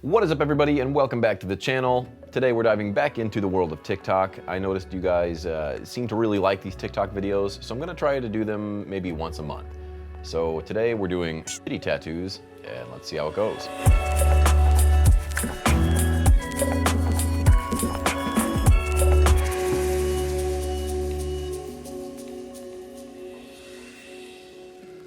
What is up, everybody, and welcome back to the channel. Today we're diving back into the world of TikTok. I noticed you guys seem to really like these TikTok videos, so I'm gonna try to do them maybe once a month. So today we're doing shitty tattoos, and let's see how it goes.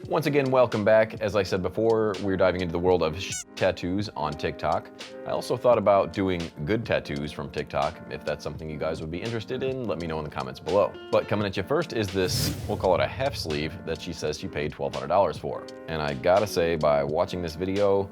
Once again, welcome back. As I said before, we're diving into the world of tattoos on TikTok. I also thought about doing good tattoos from TikTok. If that's something you guys would be interested in, let me know in the comments below. But coming at you first is this, we'll call it a half sleeve, that she says she paid $1,200 for. And I gotta say, by watching this video,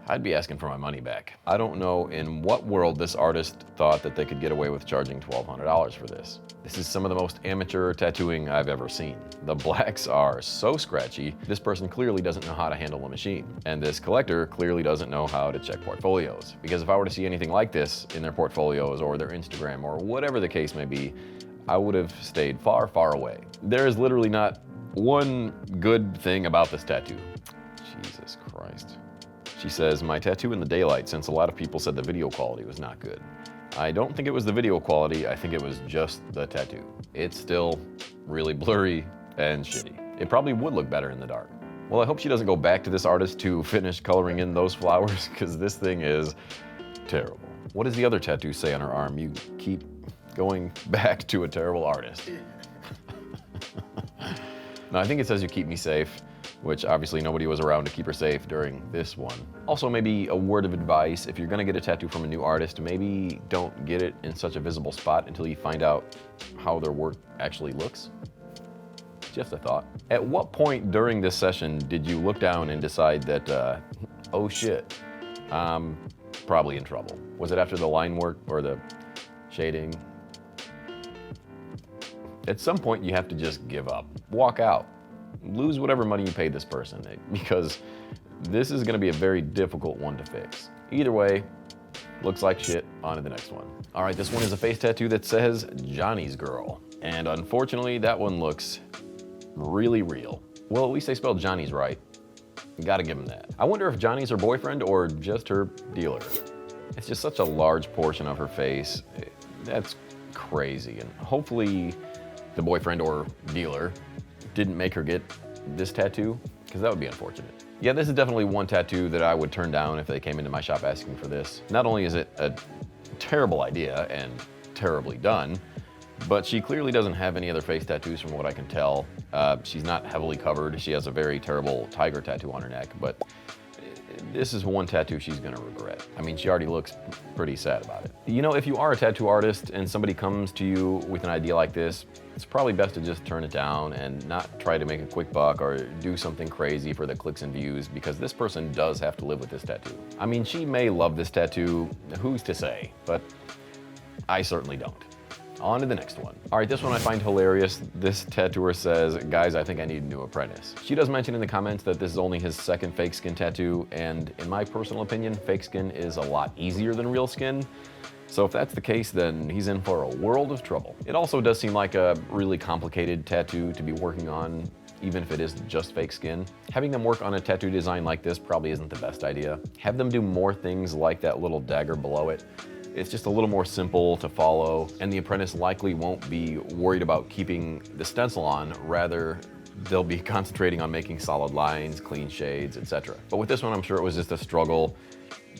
I'd be asking for my money back. I don't know in what world this artist thought that they could get away with charging $1,200 for this. This is some of the most amateur tattooing I've ever seen. The blacks are so scratchy, this person clearly doesn't know how to handle a machine. And this collector clearly doesn't know how to check portfolios. Because if I were to see anything like this in their portfolios or their Instagram or whatever the case may be, I would have stayed far, far away. There is literally not one good thing about this tattoo. Jesus Christ. She says, my tattoo in the daylight, since a lot of people said the video quality was not good. I don't think it was the video quality, I think it was just the tattoo. It's still really blurry and shitty. It probably would look better in the dark. Well, I hope she doesn't go back to this artist to finish coloring in those flowers, because this thing is terrible. What does the other tattoo say on her arm? You keep going back to a terrible artist. No, I think it says you keep me safe, which obviously nobody was around to keep her safe during this one. Also, maybe a word of advice, if you're gonna get a tattoo from a new artist, maybe don't get it in such a visible spot until you find out how their work actually looks. Just a thought. At what point during this session did you look down and decide that, oh shit, I'm probably in trouble? Was it after the line work or the shading? At some point you have to just give up, walk out. Lose whatever money you paid this person, because this is gonna be a very difficult one to fix. Either way, looks like shit, on to the next one. All right, this one is a face tattoo that says Johnny's Girl. And unfortunately, that one looks really real. Well, at least they spelled Johnny's right. Gotta give them that. I wonder if Johnny's her boyfriend or just her dealer. It's just such a large portion of her face. That's crazy. And hopefully the boyfriend or dealer didn't make her get this tattoo, because that would be unfortunate. Yeah, this is definitely one tattoo that I would turn down if they came into my shop asking for this. Not only is it a terrible idea and terribly done, but she clearly doesn't have any other face tattoos from what I can tell. She's not heavily covered. She has a very terrible tiger tattoo on her neck, but this is one tattoo she's gonna regret. I mean, she already looks pretty sad about it. You know, if you are a tattoo artist and somebody comes to you with an idea like this, it's probably best to just turn it down and not try to make a quick buck or do something crazy for the clicks and views, because this person does have to live with this tattoo. I mean, she may love this tattoo, who's to say, but I certainly don't. On to the next one. All right, this one I find hilarious. This tattooer says, guys, I think I need a new apprentice. She does mention in the comments that this is only his second fake skin tattoo, and in my personal opinion, fake skin is a lot easier than real skin. So if that's the case, then he's in for a world of trouble. It also does seem like a really complicated tattoo to be working on, even if it is just fake skin. Having them work on a tattoo design like this probably isn't the best idea. Have them do more things like that little dagger below it. It's just a little more simple to follow, and the apprentice likely won't be worried about keeping the stencil on, rather they'll be concentrating on making solid lines, clean shades, etc. But with this one, I'm sure it was just a struggle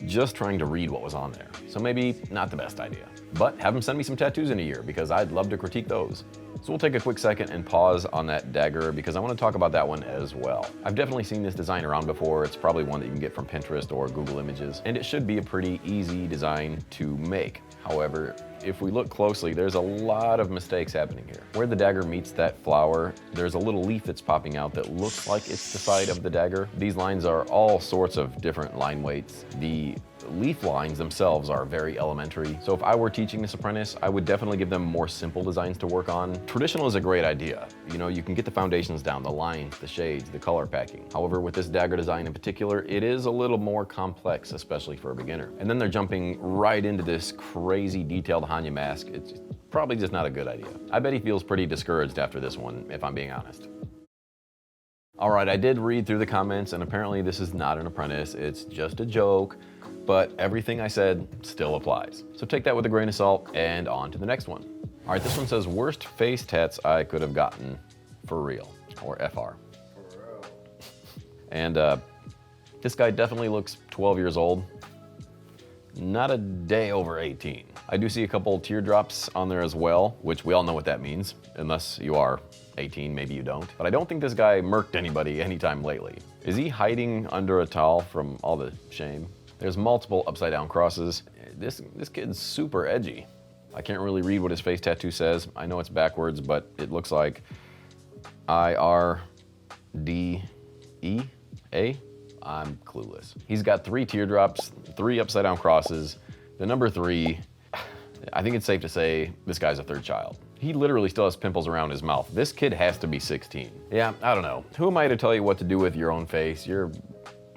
just trying to read what was on there. So maybe not the best idea. But have them send me some tattoos in a year, because I'd love to critique those. So we'll take a quick second and pause on that dagger, because I want to talk about that one as well. I've definitely seen this design around before. It's probably one that you can get from Pinterest or Google Images, and it should be a pretty easy design to make. However, if we look closely, there's a lot of mistakes happening here. Where the dagger meets that flower, there's a little leaf that's popping out that looks like it's the side of the dagger. These lines are all sorts of different line weights. The leaf lines themselves are very elementary. So if I were teaching this apprentice, I would definitely give them more simple designs to work on. Traditional is a great idea. You know, you can get the foundations down, the lines, the shades, the color packing. However, with this dagger design in particular, it is a little more complex, especially for a beginner. And then they're jumping right into this crazy detailed Hanya mask. It's probably just not a good idea. I bet he feels pretty discouraged after this one, if I'm being honest. All right, I did read through the comments, and apparently this is not an Apprentice, it's just a joke, but everything I said still applies. So take that with a grain of salt, and on to the next one. All right, this one says, worst face tats I could have gotten for real, or FR. For real. And this guy definitely looks 12 years old. Not a day over 18. I do see a couple teardrops on there as well, which we all know what that means, unless you are 18, maybe you don't. But I don't think this guy murked anybody anytime lately. Is he hiding under a towel from all the shame? There's multiple upside down crosses. This kid's super edgy. I can't really read what his face tattoo says. I know it's backwards, but it looks like I-R-D-E-A. I'm clueless. He's got 3 teardrops, 3 upside down crosses. The number 3, I think it's safe to say this guy's a 3rd child. He literally still has pimples around his mouth. This kid has to be 16. Yeah, I don't know. Who am I to tell you what to do with your own face? You're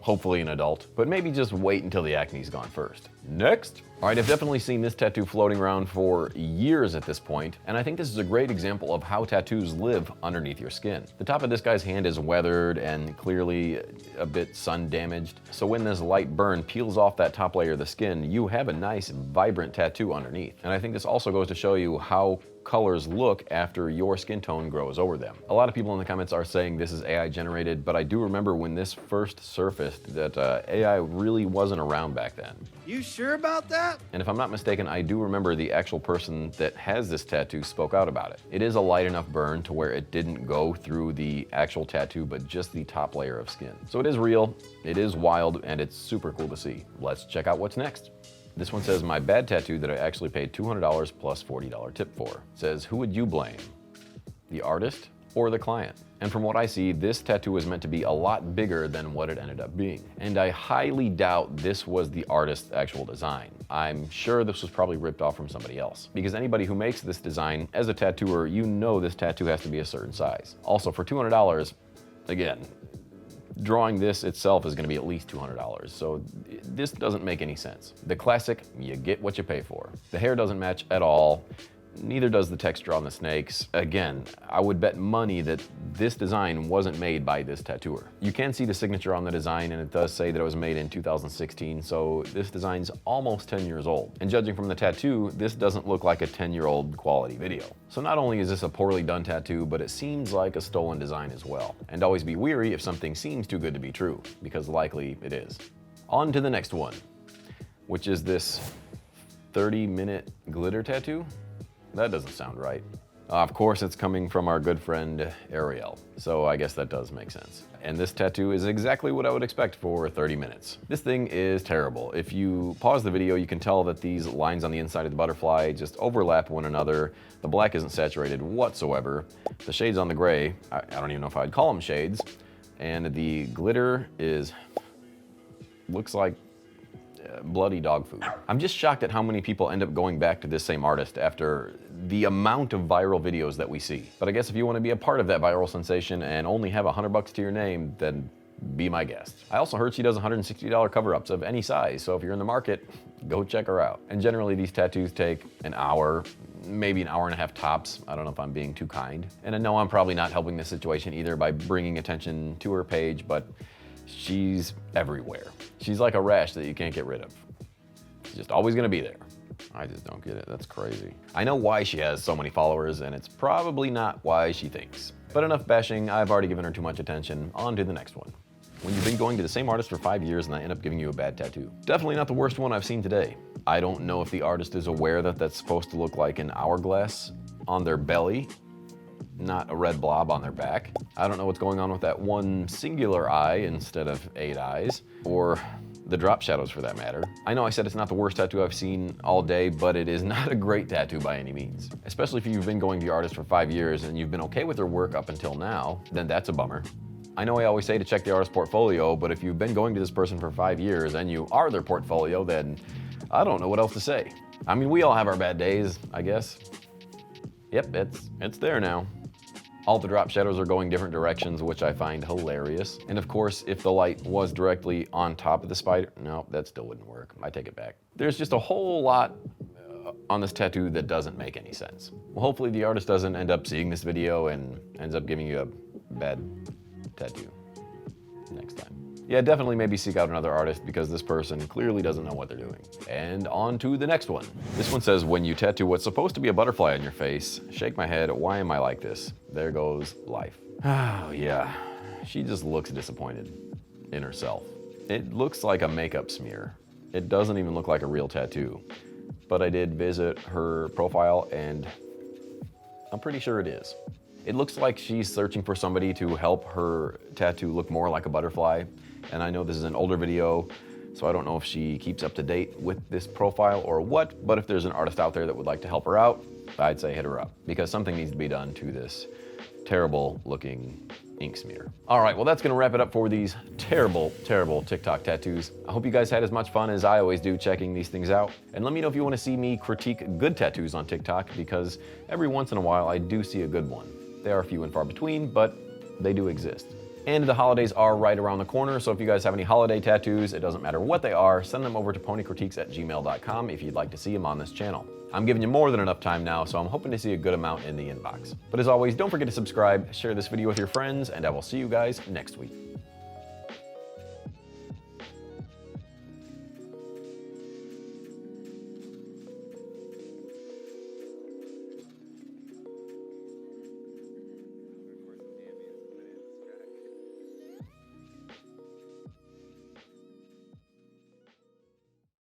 hopefully an adult, but maybe just wait until the acne's gone first. Next. All right, I've definitely seen this tattoo floating around for years at this point, and I think this is a great example of how tattoos live underneath your skin. The top of this guy's hand is weathered and clearly a bit sun damaged, so when this light burn peels off that top layer of the skin, you have a nice, vibrant tattoo underneath. And I think this also goes to show you how colors look after your skin tone grows over them. A lot of people in the comments are saying this is AI generated, but I do remember when this first surfaced that AI really wasn't around back then. You sure about that? And if I'm not mistaken, I do remember the actual person that has this tattoo spoke out about it. It is a light enough burn to where it didn't go through the actual tattoo, but just the top layer of skin. So it is real, it is wild, and it's super cool to see. Let's check out what's next. This one says, my bad tattoo that I actually paid $200 plus $40 tip for. It says, who would you blame? The artist or the client? And from what I see, this tattoo was meant to be a lot bigger than what it ended up being. And I highly doubt this was the artist's actual design. I'm sure this was probably ripped off from somebody else. Because anybody who makes this design, as a tattooer, you know this tattoo has to be a certain size. Also, for $200, again, drawing this itself is going to be at least $200, so this doesn't make any sense. The classic, you get what you pay for. The hair doesn't match at all, neither does the texture on the snakes. Again, I would bet money that this design wasn't made by this tattooer. You can see the signature on the design, and it does say that it was made in 2016, so this design's almost 10 years old. And judging from the tattoo, this doesn't look like a 10-year-old quality video. So not only is this a poorly done tattoo, but it seems like a stolen design as well. And always be weary if something seems too good to be true, because likely it is. On to the next one, which is this 30-minute glitter tattoo. That doesn't sound right. Of course, it's coming from our good friend Ariel, so I guess that does make sense. And this tattoo is exactly what I would expect for 30 minutes. This thing is terrible. If you pause the video, you can tell that these lines on the inside of the butterfly just overlap one another. The black isn't saturated whatsoever. The shades on the gray, I don't even know if I'd call them shades. And the glitter looks like bloody dog food. I'm just shocked at how many people end up going back to this same artist after the amount of viral videos that we see. But I guess if you want to be a part of that viral sensation and only have $100 to your name, then be my guest. I also heard she does $160 cover-ups of any size, so if you're in the market, go check her out. And generally these tattoos take an hour, maybe an hour and a half tops. I don't know if I'm being too kind. And I know I'm probably not helping the situation either by bringing attention to her page, but she's everywhere. She's like a rash that you can't get rid of. She's just always gonna be there. I just don't get it, that's crazy. I know why she has so many followers, and it's probably not why she thinks. But enough bashing, I've already given her too much attention. On to the next one. When you've been going to the same artist for 5 years and I end up giving you a bad tattoo. Definitely not the worst one I've seen today. I don't know if the artist is aware that that's supposed to look like an hourglass on their belly, not a red blob on their back. I don't know what's going on with that one singular eye instead of 8 eyes, or the drop shadows for that matter. I know I said it's not the worst tattoo I've seen all day, but it is not a great tattoo by any means. Especially if you've been going to your artist for 5 years and you've been okay with their work up until now, then that's a bummer. I know I always say to check the artist's portfolio, but if you've been going to this person for 5 years and you are their portfolio, then I don't know what else to say. I mean, we all have our bad days, I guess. Yep, it's there now. All the drop shadows are going different directions, which I find hilarious. And of course, if the light was directly on top of the spider, no, that still wouldn't work. I take it back. There's just a whole lot on this tattoo that doesn't make any sense. Well, hopefully the artist doesn't end up seeing this video and ends up giving you a bad tattoo next time. Yeah, definitely maybe seek out another artist because this person clearly doesn't know what they're doing. And on to the next one. This one says, when you tattoo what's supposed to be a butterfly on your face, shake my head, why am I like this? There goes life. Oh yeah, she just looks disappointed in herself. It looks like a makeup smear. It doesn't even look like a real tattoo. But I did visit her profile and I'm pretty sure it is. It looks like she's searching for somebody to help her tattoo look more like a butterfly. And I know this is an older video, so I don't know if she keeps up to date with this profile or what, but if there's an artist out there that would like to help her out, I'd say hit her up because something needs to be done to this terrible looking ink smear. All right, well that's gonna wrap it up for these terrible, terrible TikTok tattoos. I hope you guys had as much fun as I always do checking these things out. And let me know if you wanna see me critique good tattoos on TikTok because every once in a while I do see a good one. They are few and far between, but they do exist. And the holidays are right around the corner, so if you guys have any holiday tattoos, it doesn't matter what they are, send them over to ponycritiques@gmail.com if you'd like to see them on this channel. I'm giving you more than enough time now, so I'm hoping to see a good amount in the inbox. But as always, don't forget to subscribe, share this video with your friends, and I will see you guys next week.